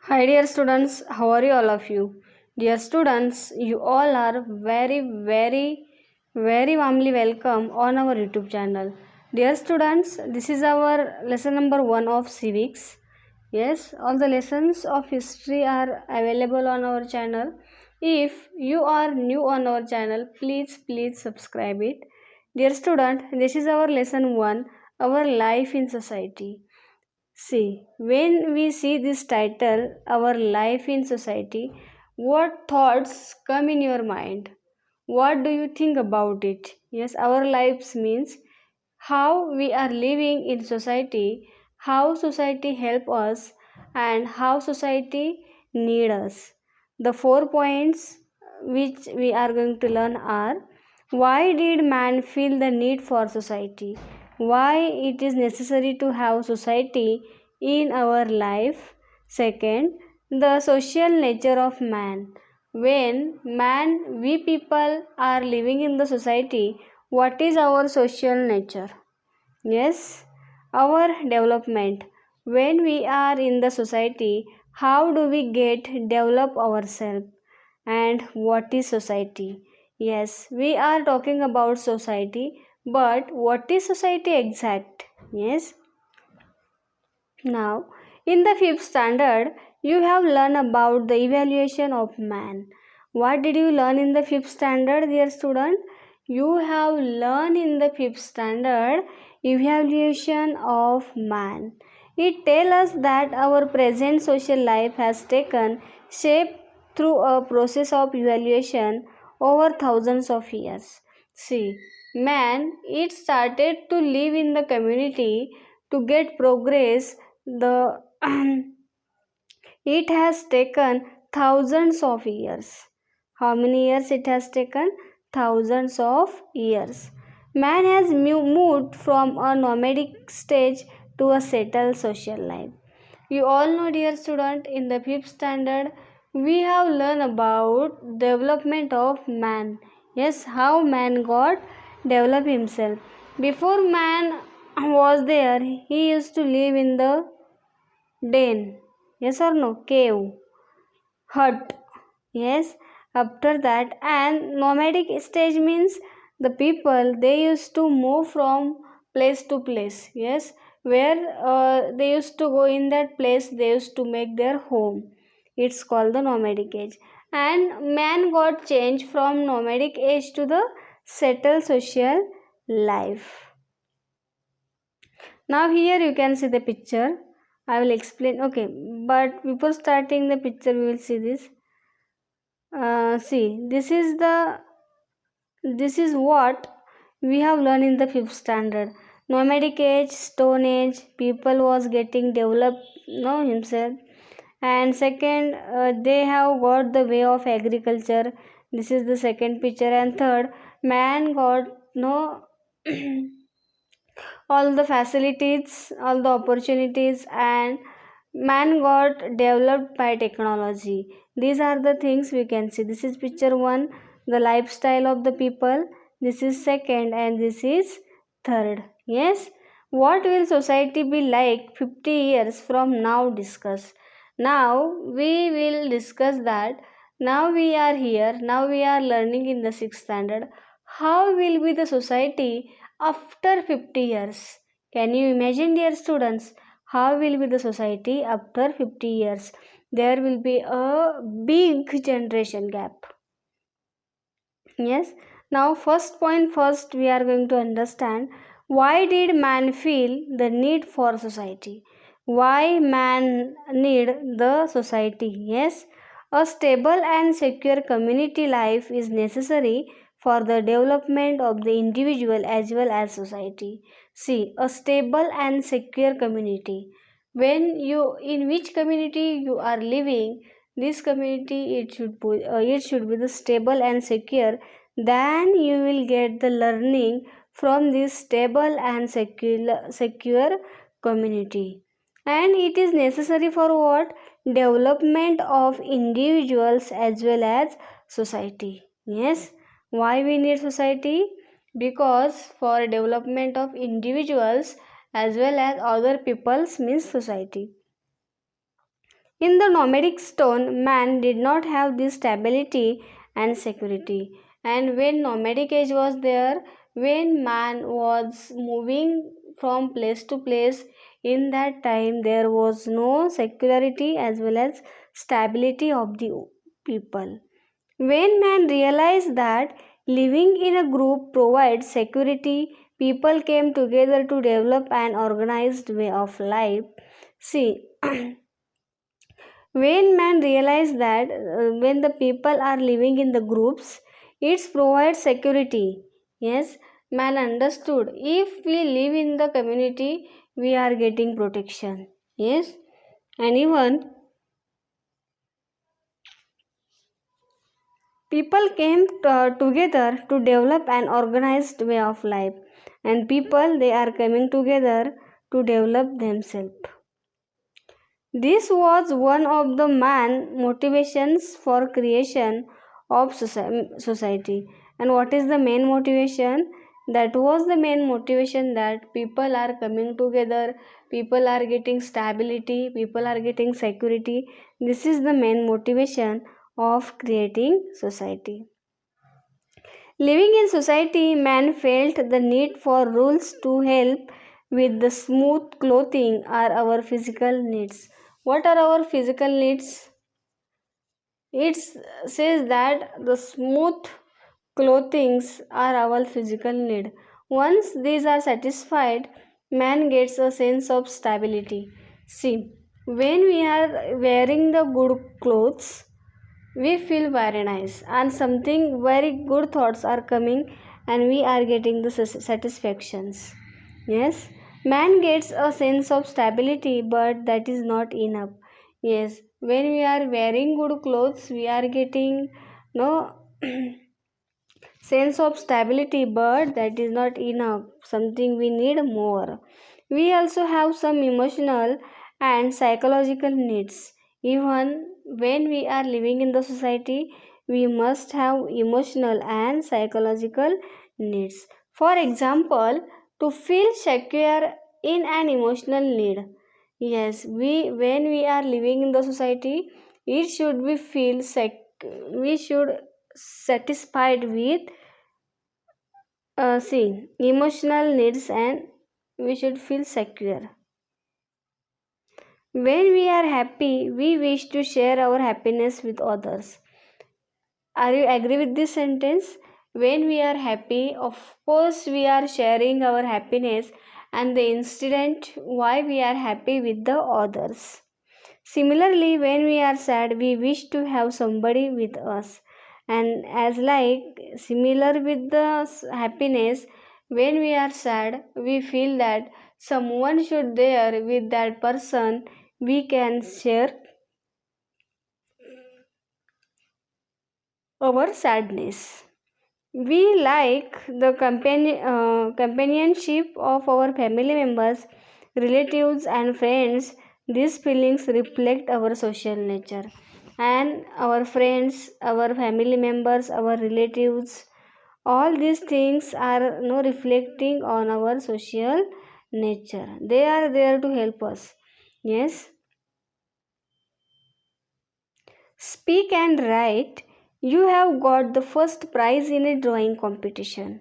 Hi dear students, how are you all of you? Dear students, you all are very warmly welcome on our YouTube channel. Dear students, this is our lesson number 1 of civics. Yes, all the lessons of history are available on our channel. If you are new on our channel, please subscribe it. Dear student, this is our lesson 1, our life in society. See, when we see this title, Our Life in Society, what thoughts come in your mind? What do you think about it? Yes, our lives means how we are living in society, how society help us, and how society need us. The 4 points which we are going to learn are: why did man feel the need for society? Why it is necessary to have society in our life. Second, the social nature of man. When we people are living in the society, what is our social nature? Yes, our development. When we are in the society, how do we get develop ourselves? And what is society? Yes, we are talking about society, but what is society exact? Yes, now, in the fifth standard, you have learned about the evaluation of man. What did you learn in the fifth standard, dear student? You have learned in the fifth standard evaluation of man. It tells us that our present social life has taken shape through a process of evaluation over thousands of years. See, man, it started to live in the community to get progress. The it has taken thousands of years. How many years it has taken? Thousands of years. Man has moved from a nomadic stage to a settled social life. You all know, dear student, in the fifth standard we have learned about development of man. Yes, how man got develop himself. Before man was there, he used to live in the den. Yes or no? Cave, hut. Yes, after that, and nomadic stage means the people they used to move from place to place. Yes, where they used to go in that place, they used to make their home. It's called the nomadic age. And man got changed from nomadic age to the settled social life. Now here you can see the picture. I will explain. Okay, but before starting the picture we will see this. See, this is what we have learned in the fifth standard. Nomadic age, stone age, people was getting developed, no, himself. And second, they have got the way of agriculture. This is the second picture. And third, man got no all the facilities, all the opportunities, and man got developed by technology. These are the things we can see. This is picture 1, the lifestyle of the people. This is second, and this is third. Yes, what will society be like 50 years from now? Discuss. Now we will discuss that. Now we are here, now we are learning in the 6th standard. How will be the society after 50 years? Can you imagine, dear students? How will be the society after 50 years? There will be a big generation gap. Yes. Now, first point first, we are going to understand why did man feel the need for society? Why man need the society? Yes. A stable and secure community life is necessary for the development of the individual as well as society. See, a stable and secure community. When you in which community you are living, this community it should be the stable and secure. Then you will get the learning from this stable and secure community. And it is necessary for what? Development of individuals as well as society. Yes, why we need society? Because for development of individuals as well as other peoples means society. In the nomadic stone, man did not have this stability and security. And when nomadic age was there, when man was moving from place to place, in that time there was no security as well as stability of the people. When man realized that living in a group provides security, people came together to develop an organized way of life. See, when man realized that when the people are living in the groups, it provides security. Yes, man understood if we live in the community, we are getting protection. Yes, and even people came together to develop an organized way of life, and people they are coming together to develop themselves. This was one of the main motivations for creation of society. And what is the main motivation? That was the main motivation, that people are coming together, people are getting stability, people are getting security. This is the main motivation of creating society. Living in society, man felt the need for rules to help with the smooth clothing are our physical needs. What are our physical needs? It says that the smooth clothings are our physical need. Once these are satisfied, man gets a sense of stability. See, when we are wearing the good clothes, we feel very nice and something very good thoughts are coming and we are getting the satisfactions. Yes, man gets a sense of stability, but that is not enough. Yes, when we are wearing good clothes, we are getting no sense of stability, but that is not enough. Something we need more. We also have some emotional and psychological needs. Even when we are living in the society, we must have emotional and psychological needs. For example, to feel secure in an emotional need. Yes, we when we are living in the society, it should be feel we should satisfied with see emotional needs, and we should feel secure. When we are happy, we wish to share our happiness with others. Are you agree with this sentence? When we are happy, of course, we are sharing our happiness and the incident why we are happy with the others. Similarly, when we are sad, we wish to have somebody with us. And as like similar with the happiness, when we are sad, we feel that someone should there with that person. We can share our sadness. We like the companionship of our family members, relatives, and friends. These feelings reflect our social nature. And our friends, our family members, our relatives, all these things are no reflecting on our social nature. They are there to help us. Yes. Speak and write. You have got the first prize in a drawing competition.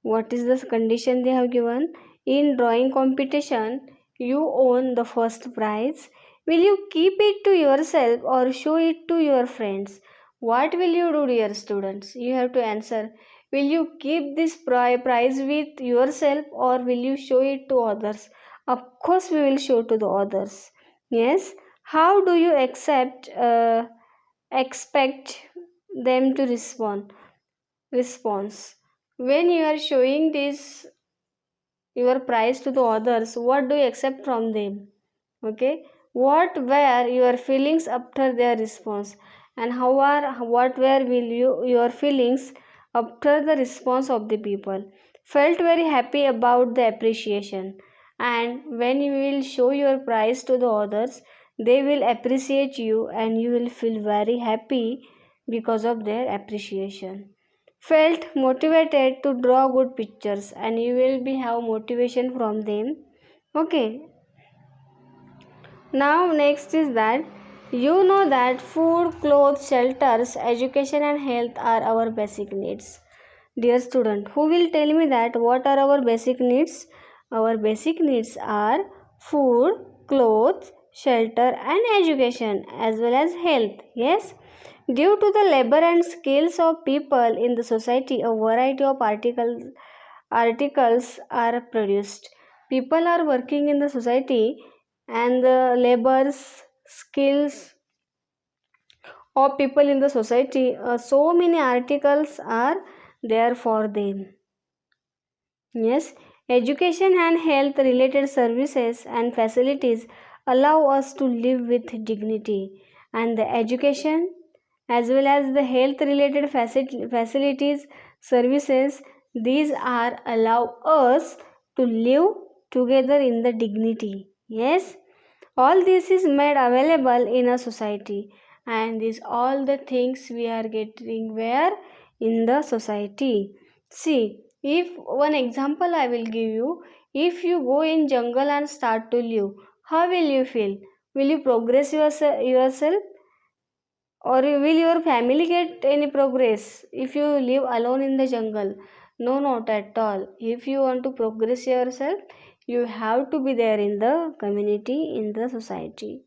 What is the condition they have given? In drawing competition, you own the first prize. Will you keep it to yourself or show it to your friends? What will you do, dear students? You have to answer. Will you keep this prize with yourself or will you show it to others? Of course, we will show to the others. Yes. How do you expect them to respond? Response. When you are showing this your prize to the others, what do you accept from them? Okay, what were your feelings after their response, and what were will your feelings after the response of the people? Felt very happy about the appreciation, and when you will show your prize to the others, they will appreciate you and you will feel very happy because of their appreciation. Felt motivated to draw good pictures and you will be have motivation from them. Okay, now next is that You know that food, clothes, shelters, education and health are our basic needs. Dear student, who will tell me that what are our basic needs? Our basic needs are food, clothes, shelter and education as well as health. Yes? Due to the labor and skills of people in the society, a variety of articles are produced. People are working in the society and the labors, skills of people in the society, so many articles are there for them. Yes, education and health related services and facilities allow us to live with dignity, and the education as well as the health related facilities services, these are allow us to live together in the dignity. Yes, all this is made available in a society, and these all the things we are getting where in the society. See, if one example I will give you, if you go in jungle and start to live, how will you feel? Will you progress yourself, or will your family get any progress if you live alone in the jungle? No, not at all. If you want to progress yourself, you have to be there in the community, in the society.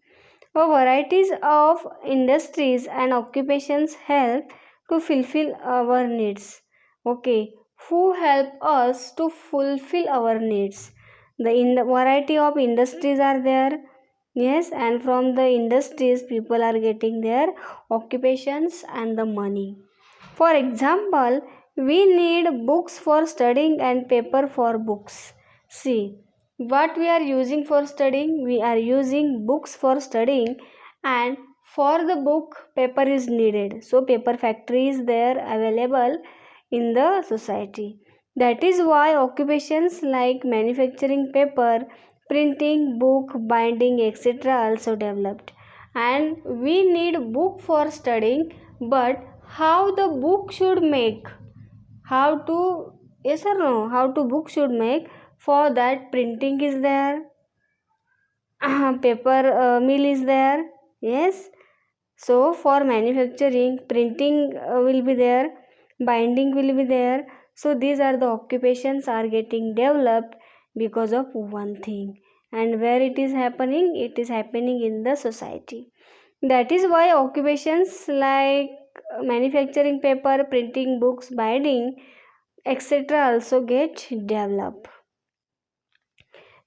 A varieties of industries and occupations help to fulfill our needs. Okay, who help us to fulfill our needs? The variety of industries are there. Yes, and from the industries, people are getting their occupations and the money. For example, we need books for studying and paper for books. See, what we are using for studying? We are using books for studying, and for the book, paper is needed. So, paper factory is there available in the society. That is why occupations like manufacturing paper, printing, book, binding, etc. also developed. And we need book for studying, but how the book should make, how to, yes or no, how to book should make, for that printing is there, paper mill is there. Yes, so for manufacturing, printing will be there, binding will be there. So these are the occupations are getting developed because of one thing. And where it is happening? It is happening in the society. That is why occupations like manufacturing paper, printing books, binding, etc. also get developed.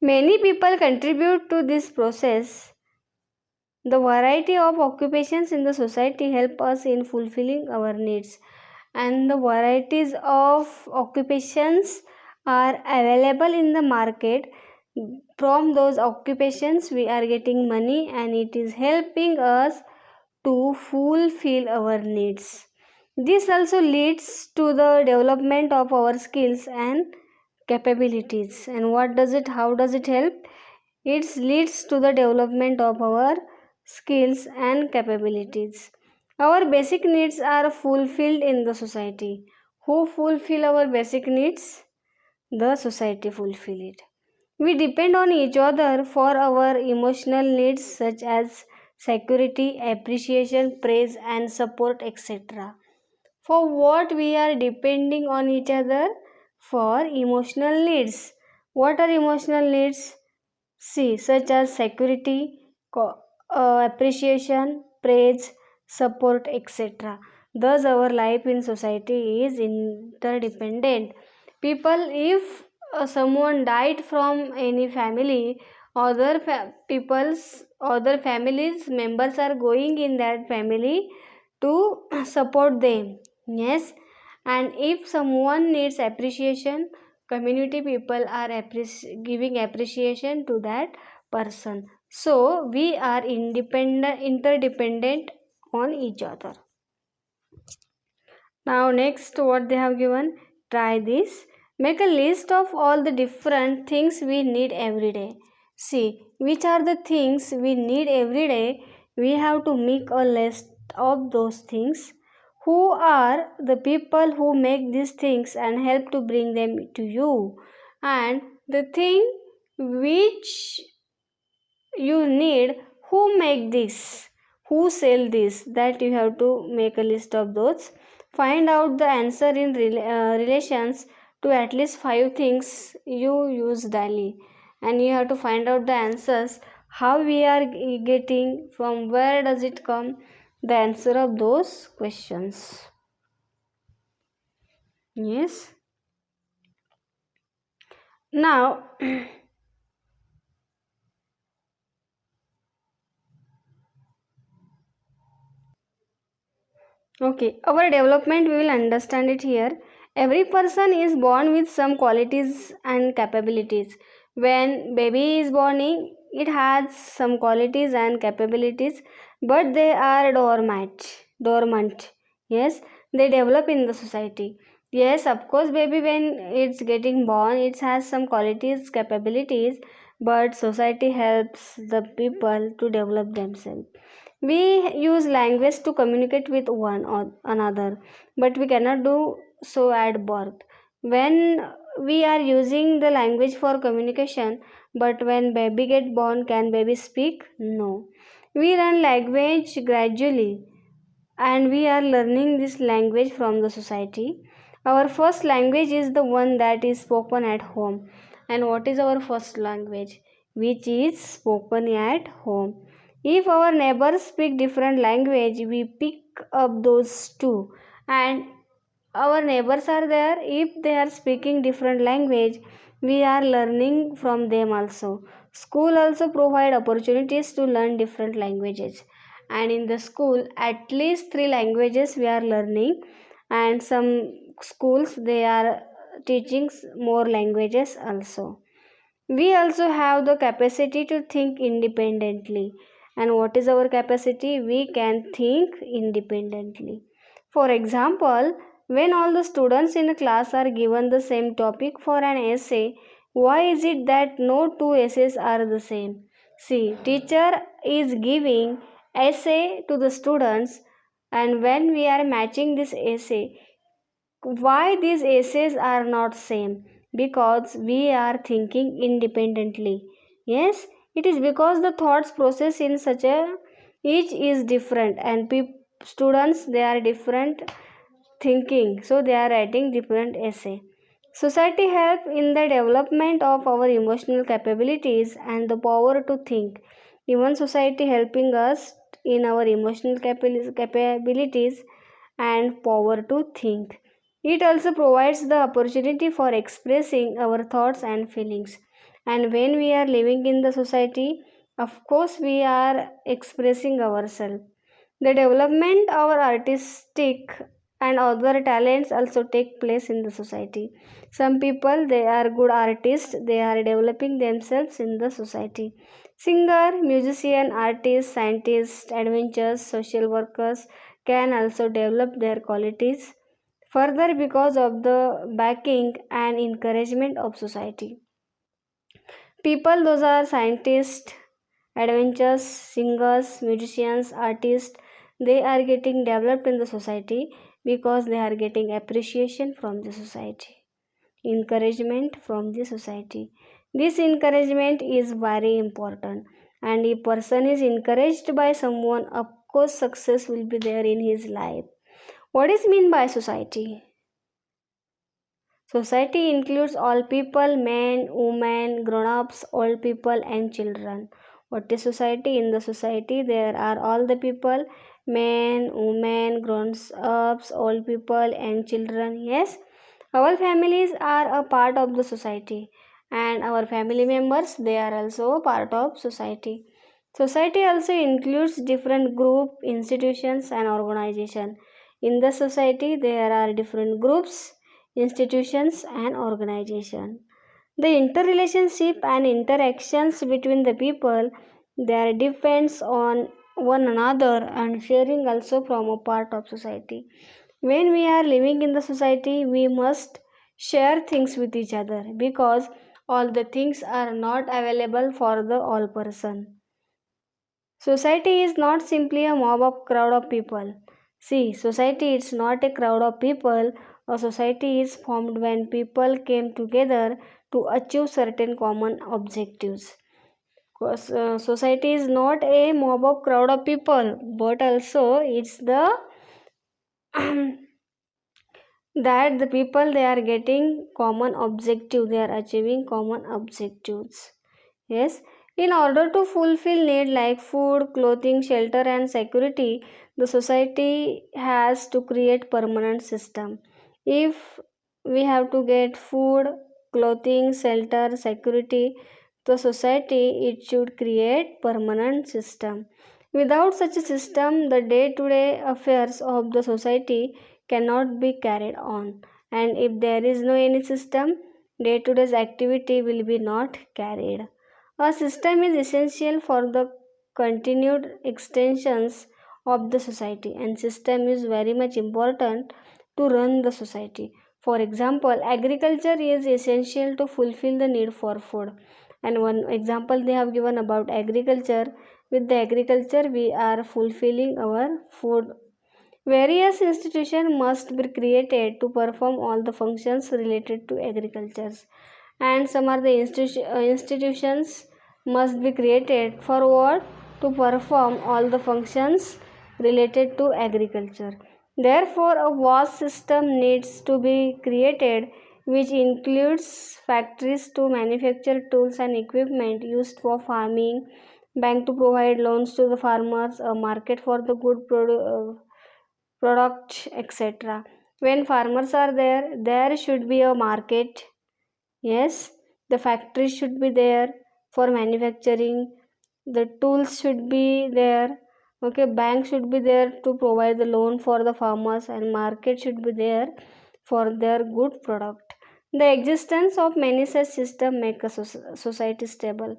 Many people contribute to this process. The variety of occupations in the society help us in fulfilling our needs, and the varieties of occupations are available in the market. From those occupations we are getting money, and it is helping us to fulfill our needs. This also leads to the development of our skills and capabilities. And what does it, how does it help? It leads to the development of our skills and capabilities. Our basic needs are fulfilled in the society. Who fulfill our basic needs? The society fulfill it. We depend on each other for our emotional needs such as security, appreciation, praise, and support, etc. For what we are depending on each other? For emotional needs. What are emotional needs? See, such as security, appreciation, praise, support, etc. Thus, our life in society is interdependent. People, if someone died from any family, other families members are going in that family to support them. Yes, and if someone needs appreciation, community people are giving appreciation to that person. So we are interdependent on each other. Now next, what they have given, try this. Make a list of all the different things we need every day. See which are the things we need every day. We have to make a list of those things. Who are the people who make these things and help to bring them to you? And the thing which you need, who make this? who sell this, that you have to make a list of those. Find out the answer in relations to at least 5 things you use daily, and you have to find out the answers, how we are getting, from where does it come, the answer of those questions. Yes. Now okay, our development we will understand it here. Every person is born with some qualities and capabilities. When baby is born, it has some qualities and capabilities, but they are dormant. Yes, they develop in the society. Yes, of course, baby when it's getting born, it has some qualities, capabilities, but society helps the people to develop themselves. We use language to communicate with one or another, but we cannot do so at birth. When we are using the language for communication, but when baby get born, can baby speak? No. We learn language gradually, and we are learning this language from the society. Our first language is the one that is spoken at home. And what is our first language? Which is spoken at home. If our neighbors speak different language, we pick up those too. And our neighbors are there, if they are speaking different language, we are learning from them also. School also provide opportunities to learn different languages, and in the school at least 3 languages we are learning, and some schools they are teaching more languages also. We also have the capacity to think independently. And what is our capacity? We can think independently. For example, when all the students in a class are given the same topic for an essay, why is it that no two essays are the same? See, teacher is giving essay to the students, and when we are matching this essay, why these essays are not same? Because we are thinking independently. Yes, it is because the thoughts process in such a each is different, and students they are different thinking, so they are writing different essay. Society help in the development of our emotional capabilities and the power to think. Even society helping us in our emotional capabilities and power to think. It also provides the opportunity for expressing our thoughts and feelings. And when we are living in the society, of course, we are expressing ourselves. The development of our artistic and other talents also take place in the society. Some people they are good artists, they are developing themselves in the society. Singer, musician, artist, scientist, adventurers, social workers can also develop their qualities further because of the backing and encouragement of society. People, those are scientists, adventurers, singers, musicians, artists, they are getting developed in the society because they are getting appreciation from the society, encouragement from the society. This encouragement is very important, and if person is encouraged by someone, of course success will be there in his life. What is mean by society? Society includes all people, men, women, grown-ups, old people and children. What is society? In the society there are all the people, men, women, grown-ups, old people and children. Yes, our families are a part of the society, and our family members they are also a part of society. Society also includes different group, institutions and organization. In the society there are different groups, institutions and organization. The interrelationship and interactions between the people there depends on one another, and sharing also from a part of society. When we are living in the society, we must share things with each other because all the things are not available for the all person. Society is not simply a mob of crowd of people. See, society is not a crowd of people. A society is formed when people came together to achieve certain common objectives. Society is not a mob of crowd of people, but also it's the that the people they are getting common objective, they are achieving common objectives. Yes, in order to fulfill need like food, clothing, shelter and security, the society has to create permanent system. If we have to get food, clothing, shelter, security, the society it should create permanent system. Without such a system, the day to day affairs of the society cannot be carried on, and if there is no any system, day to day activity will be not carried. A system is essential for the continued extensions of the society, and system is very much important to run the society. For example, agriculture is essential to fulfill the need for food, and one example they have given about agriculture. With the agriculture we are fulfilling our food. Various institutions must be created to perform all the functions related to agriculture, and some are the institutions must be created for what? To perform all the functions related to agriculture. Therefore, a vast system needs to be created which includes factories to manufacture tools and equipment used for farming, bank to provide loans to the farmers, a market for the good product, etc. When farmers are there, there should be a market. Yes, the factories should be there for manufacturing, the tools should be there. Okay, bank should be there to provide the loan for the farmers, and market should be there for their good product. The existence of many such systems make a society stable,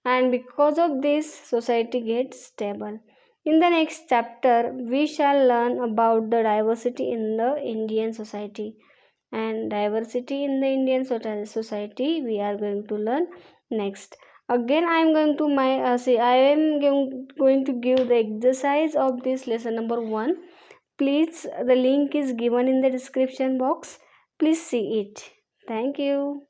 and because of this society gets stable. In the next chapter we shall learn about the diversity in the Indian society, and diversity in the Indian society we are going to learn next. Again I am going to my see I am going to give the exercise of this lesson number 1. Please, the link is given in the description box. Please see it. Thank you.